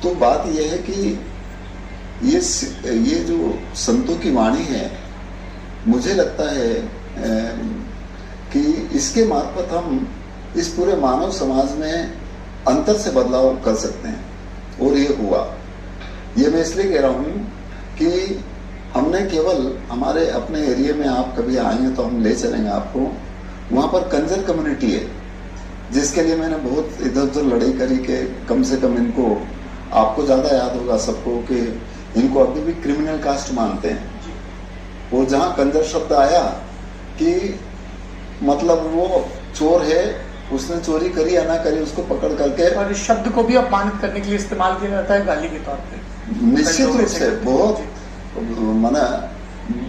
तो बात यह है कि ये जो संतों की वाणी है, मुझे लगता है कि इसके मार्फत हम इस पूरे मानव समाज में अंतर से बदलाव कर सकते हैं। और ये हुआ, ये मैं इसलिए कह रहा हूं कि हमने केवल हमारे अपने एरिया में, आप कभी आएंगे तो हम ले चलेंगे आपको, वहां पर कंजर कम्युनिटी है जिसके लिए मैंने बहुत इधर उधर लड़ाई करी कि कम से कम इनको, आपको ज्यादा याद होगा सबको कि इनको अभी भी क्रिमिनल कास्ट मानते हैं। और जहां कंजर शब्द आया कि मतलब वो चोर है, उसने चोरी करी या ना करी, उसको पकड़ करके, और इस शब्द को भी अपमानित करने के लिए इस्तेमाल किया जाता है गाली के तौर पे। निश्चित रूप से बहुत माना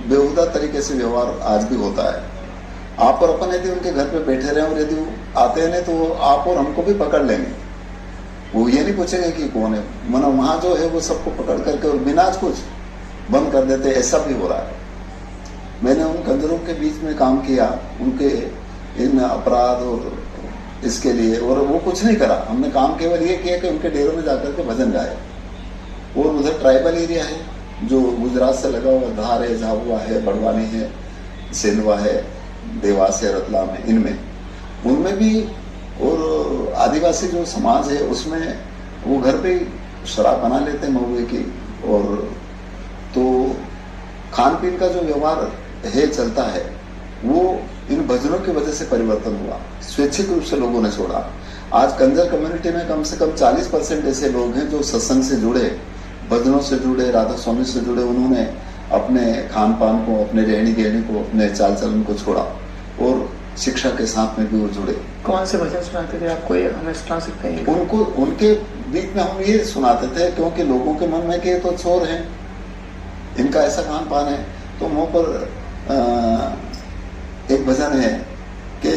बेहुदा तरीके से व्यवहार आज भी होता है। आप और अपन यदि उनके घर पे बैठे रहे और यदि आते हैं तो आप और हमको भी पकड़ लेंगे, वो ये नहीं पूछेंगे कि कौन है। माना वहां जो है वो सबको पकड़ करके और बिना कुछ बंद कर देते, ऐसा भी हो रहा है। मैंने उन कंजरों के बीच में काम किया, उनके इन अपराध और इसके लिए, और वो कुछ नहीं करा। हमने काम केवल ये किया कि उनके डेरों में जाकर के भजन गाए। और उधर ट्राइबल एरिया है जो गुजरात से लगा हुआ, धार है, झाबुआ है, बड़वानी है, सेंधवा है, देवास है, रतलाम है, इनमें उनमें भी, और आदिवासी जो समाज है उसमें वो घर पे शराब बना लेते हैं महुए की। और तो खान पीन का जो व्यवहार है चलता है, वो इन भजनों की वजह से परिवर्तन हुआ। स्वैच्छिक रूप से लोगों ने छोड़ा। आज कंजर कम्युनिटी में कम से कम 40% ऐसे लोग हैं जो सत्संग से जुड़े, भजनों से जुड़े, राधा स्वामी से जुड़े। उन्होंने अपने खान पान को, अपने रहनी गहनी को, अपने चाल चलन को छोड़ा और शिक्षा के साथ में भी वो जुड़े। कौन से भजन सुनाते थे आपको, ये हमें सुना सकते हैं? उनको उनके बीच में हम ये सुनाते थे क्योंकि लोगों के मन में कि तो चोर है, इनका ऐसा खान पान है। तो मुंह पर एक भजन है कि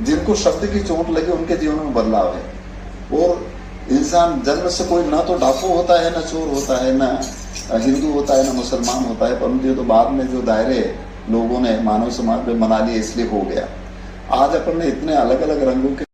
जिनको शब्द की चोट लगे उनके जीवन में बदलाव है। और इंसान जन्म से कोई ना तो डाकू होता है, ना चोर होता है, ना हिंदू होता है, ना मुसलमान होता है, परंतु ये तो बाद में जो दायरे लोगों ने मानव समाज में बना लिए इसलिए हो गया। आज अपन ने इतने अलग अलग रंगों के